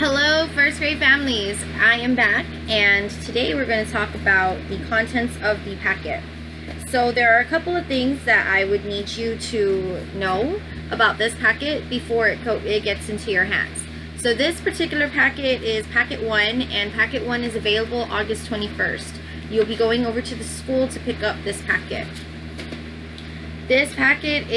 Hello first grade families, I am back and today we're going to talk about the contents of the packet. So there are a couple of things that I would need you to know about this packet before it gets into your hands. So this particular packet is packet 1 and packet 1 is available August 21st. You'll be going over to the school to pick up this packet. This packet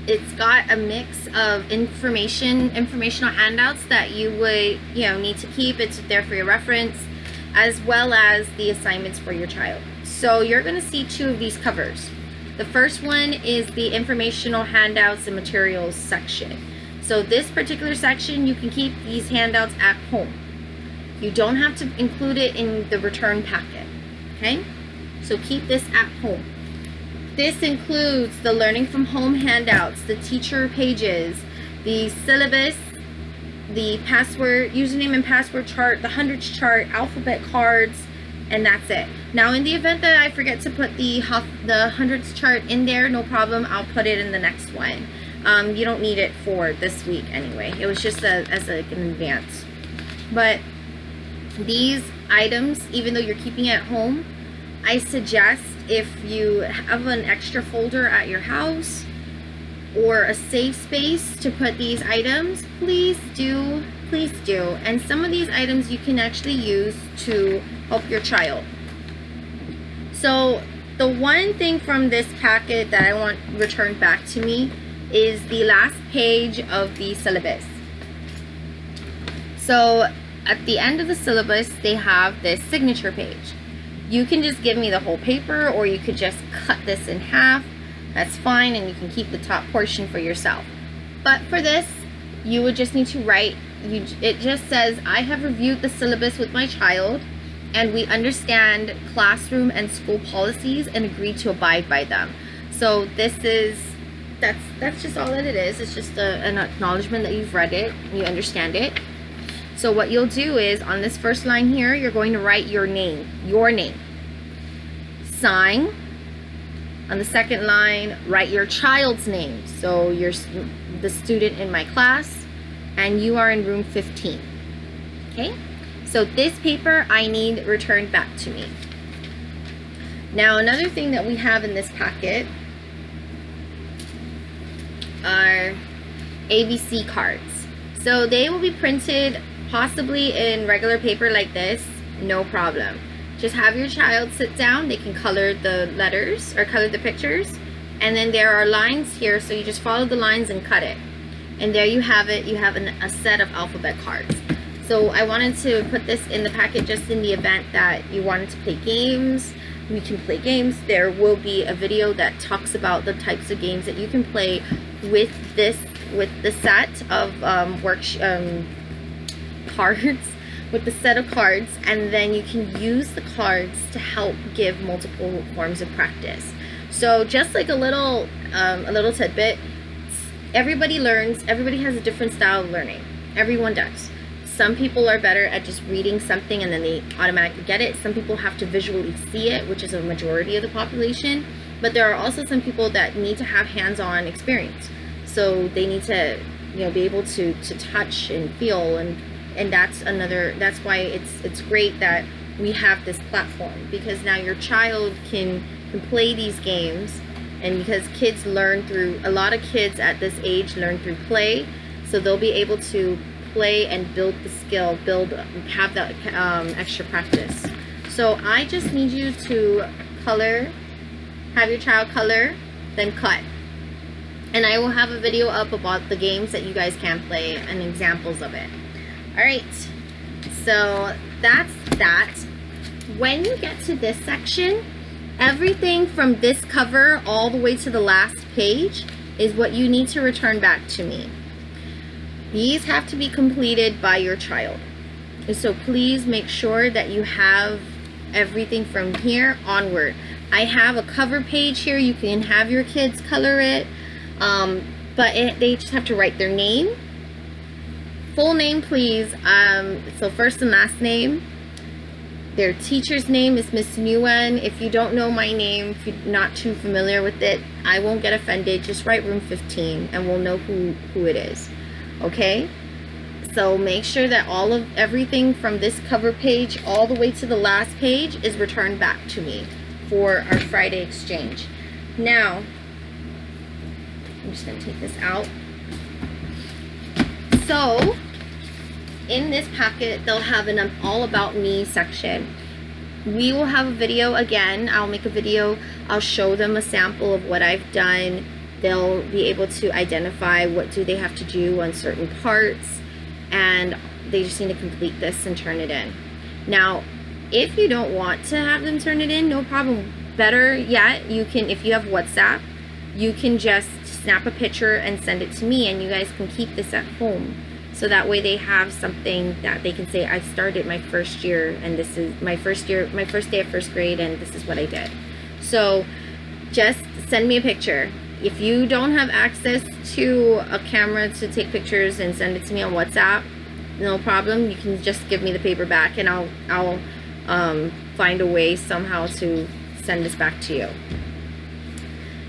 it's got a mix of informational handouts that you would need to keep. It's there for your reference, as well as the assignments for your child. So you're going to see two of these covers. The first one is the informational handouts and materials section. So this particular section, you can keep these handouts at home. You don't have to include it in the return packet, okay? So keep this at home. This includes the learning from home handouts, the teacher pages, the syllabus, the password, username and password chart, the hundreds chart, alphabet cards, and that's it. Now in the event that I forget to put the hundreds chart in there, no problem, I'll put it in the next one. You don't need it for this week anyway. It was just an advance. But these items, even though you're keeping it at home, I suggest if you have an extra folder at your house or a safe space to put these items, please do. And some of these items you can actually use to help your child. So the one thing from this packet that I want returned back to me is the last page of the syllabus. So at the end of the syllabus, they have this signature page. You can just give me the whole paper, or you could just cut this in half. That's fine, and you can keep the top portion for yourself. But for this, you would just need to write, it just says, I have reviewed the syllabus with my child, and we understand classroom and school policies and agree to abide by them. So that's just all that it is. It's just an acknowledgement that you've read it, you understand it. So what you'll do is, on this first line here, you're going to write your name. Sign. On the second line, write your child's name. So you're the student in my class, and you are in room 15. Okay? So this paper I need returned back to me. Now another thing that we have in this packet are ABC cards. So they will be printed possibly in regular paper like this, no problem. Just have your child sit down, they can color the letters or color the pictures, and then there are lines here, so you just follow the lines and cut it. And there you have it, you have a set of alphabet cards. So I wanted to put this in the packet just in the event that you wanted to play games. We can play games. There will be a video that talks about the types of games that you can play with the set of cards, with the set of cards, and then you can use the cards to help give multiple forms of practice. So just like a little tidbit, everybody learns, everybody has a different style of learning. Everyone does. Some people are better at just reading something and then they automatically get it. Some people have to visually see it, which is a majority of the population. But there are also some people that need to have hands-on experience. So they need to be able to touch and feel, and that's why it's great that we have this platform, because now your child can play these games, and because kids learn through, a lot of kids at this age learn through play, so they'll be able to play and build the skill, have that extra practice. So I just need you to color, have your child color, then cut. And I will have a video up about the games that you guys can play and examples of it. Alright, so that's that. When you get to this section, everything from this cover all the way to the last page is what you need to return back to me. These have to be completed by your child. So please make sure that you have everything from here onward. I have a cover page here. You can have your kids color it, but they just have to write their name. Full name, please. So first and last name. Their teacher's name is Miss Nguyen. If you don't know my name, if you're not too familiar with it, I won't get offended. Just write room 15 and we'll know who it is. Okay? So make sure that everything from this cover page all the way to the last page is returned back to me for our Friday exchange. Now, I'm just going to take this out. So, in this packet, they'll have an all about me section. We will have a video again. I'll make a video. I'll show them a sample of what I've done. They'll be able to identify what do they have to do on certain parts, and they just need to complete this and turn it in. Now, if you don't want to have them turn it in, no problem. Better yet, you can, if you have WhatsApp, you can just snap a picture and send it to me, and you guys can keep this at home. So that way they have something that they can say, I started my first year, and this is my first day of first grade, and this is what I did. So just send me a picture. If you don't have access to a camera to take pictures and send it to me on WhatsApp, no problem. You can just give me the paper back, and I'll find a way somehow to send this back to you.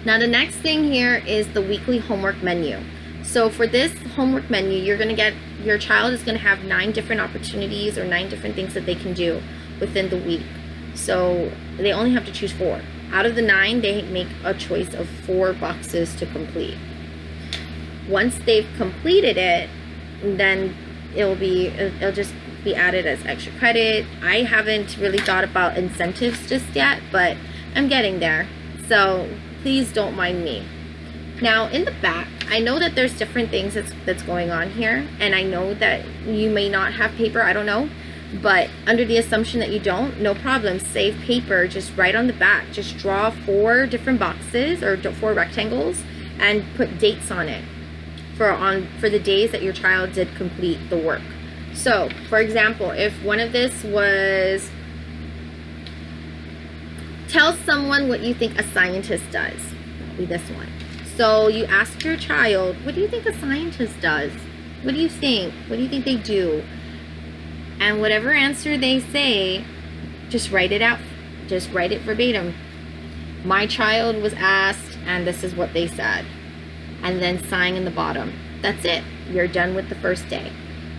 Now the next thing here is the weekly homework menu. So for this homework menu, your child is going to have 9 different opportunities or 9 different things that they can do within the week. So they only have to choose 4. Out of the 9, they make a choice of 4 boxes to complete. Once they've completed it, then it'll just be added as extra credit. I haven't really thought about incentives just yet, but I'm getting there. So please don't mind me. Now in the back, I know that there's different things that's going on here, and I know that you may not have paper, I don't know, but under the assumption that you don't, no problem. Save paper, just write on the back, just draw 4 different boxes or 4 rectangles and put dates on it for the days that your child did complete the work. So for example, if one of this was tell someone what you think a scientist does, that'll be this one. So you ask your child, what do you think a scientist does? What do you think? What do you think they do? And whatever answer they say, just write it out. Just write it verbatim. My child was asked, and this is what they said. And then sign in the bottom. That's it. You're done with the first day.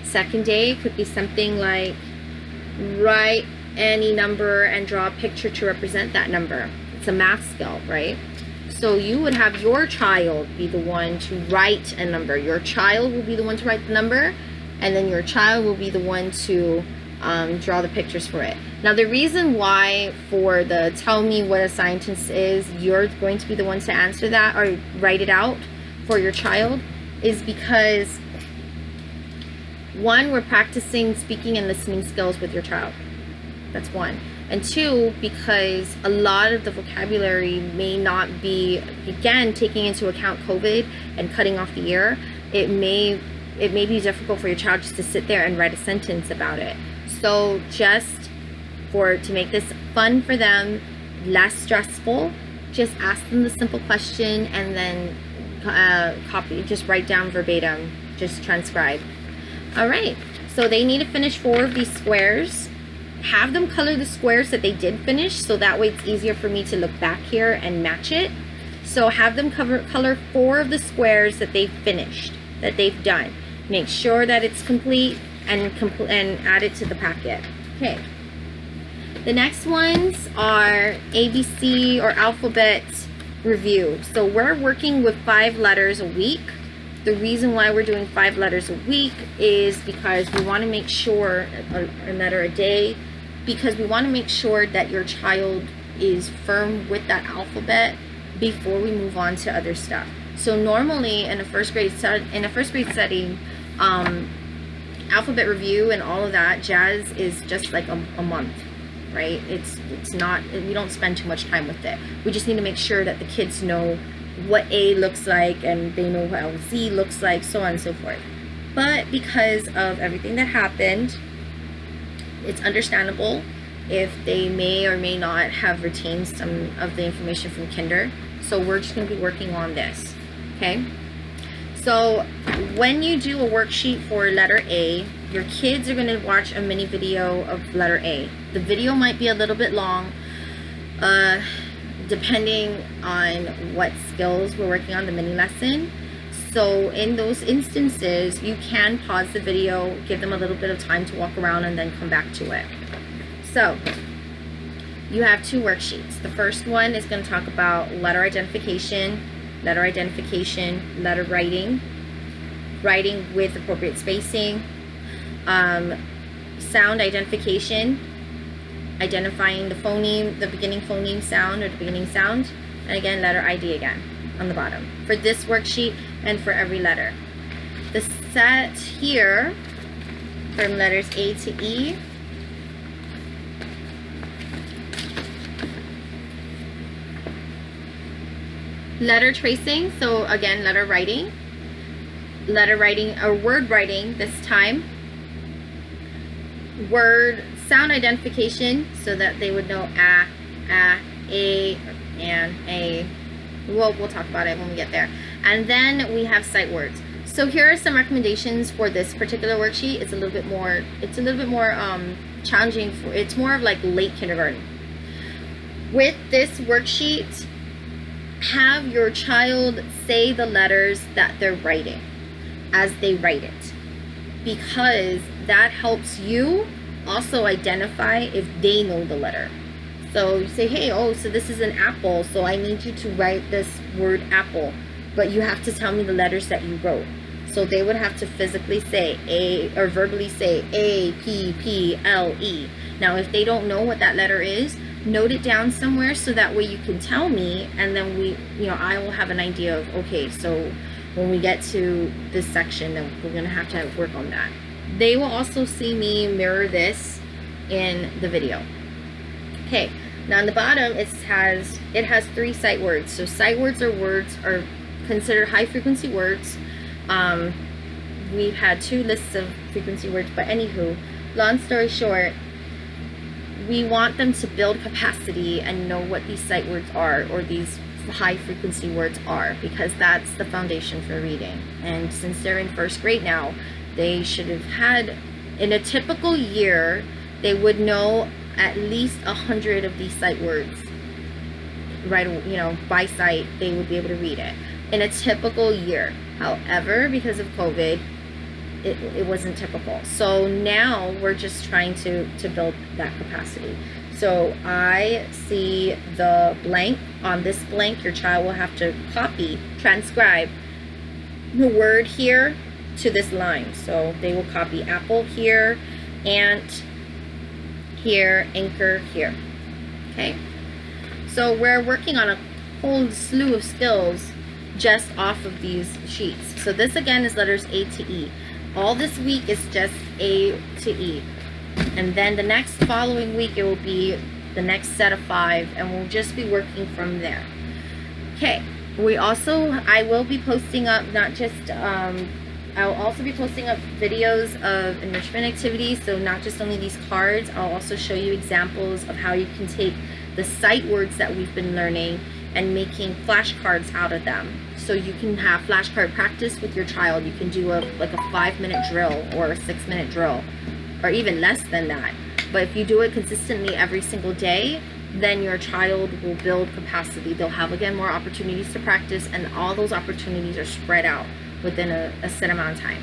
Second day could be something like write any number and draw a picture to represent that number. It's a math skill, right? So you would have your child be the one to write a number. Your child will be the one to write the number, and then your child will be the one to draw the pictures for it. Now the reason why for the tell me what a scientist is, you're going to be the one to answer that or write it out for your child is because 1, we're practicing speaking and listening skills with your child. That's 1. And 2, because a lot of the vocabulary may not be, again, taking into account COVID and cutting off the year, it may be difficult for your child just to sit there and write a sentence about it. So just to make this fun for them, less stressful, just ask them the simple question and then just write down verbatim, just transcribe. All right, so they need to finish 4 of these squares. Have them color the squares that they did finish, so that way it's easier for me to look back here and match it. So have them color 4 of the squares that they've finished, that they've done. Make sure that it's complete and add it to the packet. Okay. The next ones are ABC or alphabet review. So we're working with 5 letters a week. The reason why we're doing 5 letters a week is because we want to make sure, a letter a day, because we want to make sure that your child is firm with that alphabet before we move on to other stuff. So normally in a first grade setting, alphabet review and all of that jazz is just like a month, right? It's not, we don't spend too much time with it. We just need to make sure that the kids know what A looks like and they know how Z looks like, so on and so forth. But because of everything that happened, it's understandable if they may or may not have retained some of the information from kinder. So we're just going to be working on this, okay? So when you do a worksheet for letter A, your kids are going to watch a mini video of letter A. The video might be a little bit long, depending on what skills we're working on, the mini lesson. So in those instances, you can pause the video, give them a little bit of time to walk around, and then come back to it. So you have 2 worksheets. The first one is going to talk about letter identification, letter writing, writing with appropriate spacing, sound identification, identifying the phoneme, the beginning phoneme sound or the beginning sound, and again, letter ID again on the bottom for this worksheet and for every letter. The set here from letters A to E letter tracing, so again, letter writing or word writing this time, word sound identification so that they would know a, and a. We'll talk about it when we get there. And then we have sight words. So here are some recommendations for this particular worksheet. It's a little bit more challenging. It's more of like late kindergarten. With this worksheet, have your child say the letters that they're writing as they write it, because that helps you also identify if they know the letter. So you say, hey, oh, so this is an apple, so I need you to write this word apple, but you have to tell me the letters that you wrote. So they would have to physically say A, or verbally say A, P, P, L, E. Now if they don't know what that letter is, note it down somewhere so that way you can tell me, and then I will have an idea of, okay, so when we get to this section, then we're gonna have to work on that. They will also see me mirror this in the video. Okay, now on the bottom it has 3 sight words. So sight words are considered high frequency words. We've had 2 lists of frequency words, but anywho, long story short, we want them to build capacity and know what these sight words are, or these high frequency words are, because that's the foundation for reading. And since they're in 1st grade now, they should have had, in a typical year, they would know at least 100 of these sight words, right? By sight, they would be able to read it in a typical year. However, because of COVID, it wasn't typical. So now we're just trying to build that capacity. So I see the blank. On this blank, your child will have to transcribe the word here to this line. So they will copy apple here, ant here, anchor here. Okay, so we're working on a whole slew of skills just off of these sheets. So this again is letters A to E. All this week is just A to E, and then the next following week it will be the next set of 5, and we'll just be working from there. Okay, I will be posting up I'll also be posting up videos of enrichment activities, so not just only these cards. I'll also show you examples of how you can take the sight words that we've been learning and making flashcards out of them. So you can have flashcard practice with your child. You can do a 5-minute drill or a 6-minute drill, or even less than that. But if you do it consistently every single day, then your child will build capacity. They'll have, again, more opportunities to practice, and all those opportunities are spread out within a set amount of time.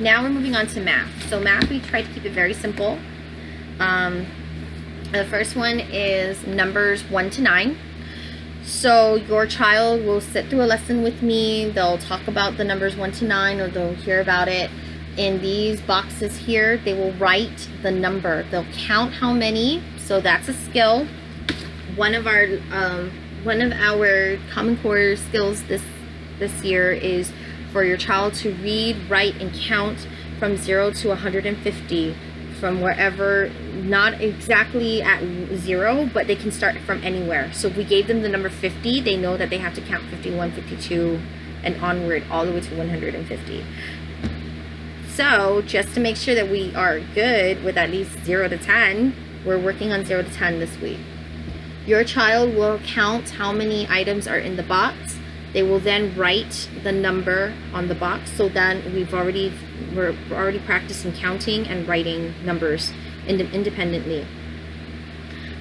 Now we're moving on to math. So math, we try to keep it very simple. The first one is numbers 1 to 9. So your child will sit through a lesson with me. They'll talk about the numbers 1 to 9, or they'll hear about it. In these boxes here, they will write the number. They'll count how many. So that's a skill. One of our Common Core skills this year is for your child to read, write, and count from 0 to 150, from wherever, not exactly at 0, but they can start from anywhere. So if we gave them the number 50, they know that they have to count 51, 52, and onward all the way to 150. So just to make sure that we are good with at least 0 to 10, we're working on 0 to 10 this week. Your child will count how many items are in the box. They will then write the number on the box. So then we're already practicing counting and writing numbers independently.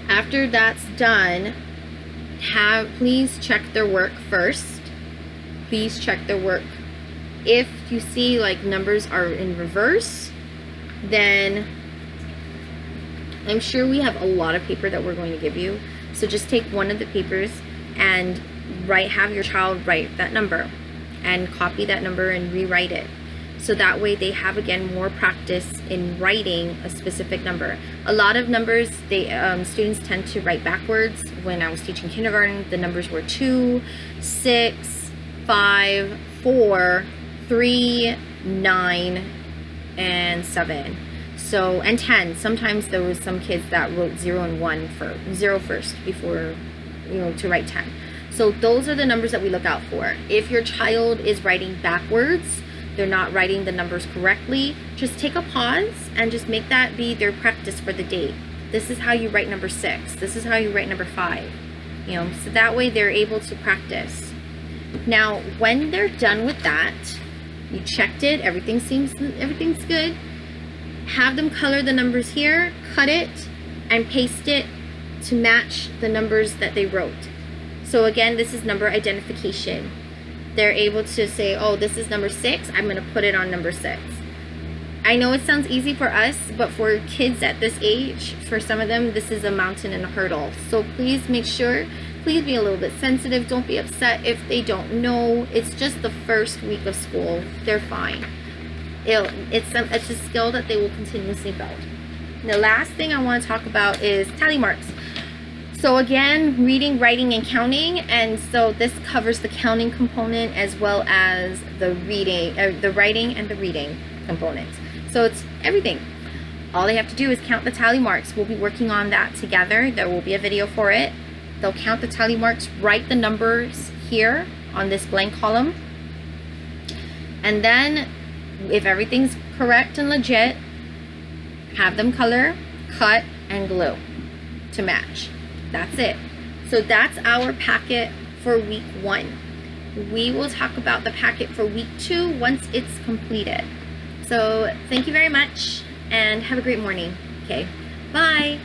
After that's done, please check their work first. Please check their work If you see like numbers are in reverse, then I'm sure we have a lot of paper that we're going to give you. So just take one of the papers and have your child write that number and copy that number and rewrite it. So that way they have, again, more practice in writing a specific number. A lot of numbers, students tend to write backwards. When I was teaching kindergarten, the numbers were 2, 6, 5, 4, 3, 9, and 7. So, and 10. Sometimes there was some kids that wrote 0 and 1 for 0 first before, to write 10. So those are the numbers that we look out for. If your child is writing backwards, they're not writing the numbers correctly, just take a pause and just make that be their practice for the day. This is how you write number 6. This is how you write number 5. So that way they're able to practice. Now, when they're done with that, you checked it, everything's good. Have them color the numbers here, cut it, and paste it to match the numbers that they wrote. So again, this is number identification. They're able to say, oh, this is number 6, I'm going to put it on number 6. I know it sounds easy for us, but for kids at this age, for some of them, this is a mountain and a hurdle. So please make sure, please be a little bit sensitive. Don't be upset if they don't know. It's just the first week of school. They're fine. It's a skill that they will continuously build. The last thing I want to talk about is tally marks. So again, reading, writing, and counting, and so this covers the counting component as well as the writing and the reading components. So it's everything. All they have to do is count the tally marks. We'll be working on that together. There will be a video for it. They'll count the tally marks, write the numbers here on this blank column, and then if everything's correct and legit, have them color, cut, and glue to match. That's it. So that's our packet for week 1. We will talk about the packet for week 2 once it's completed. So thank you very much and have a great morning. Okay, bye.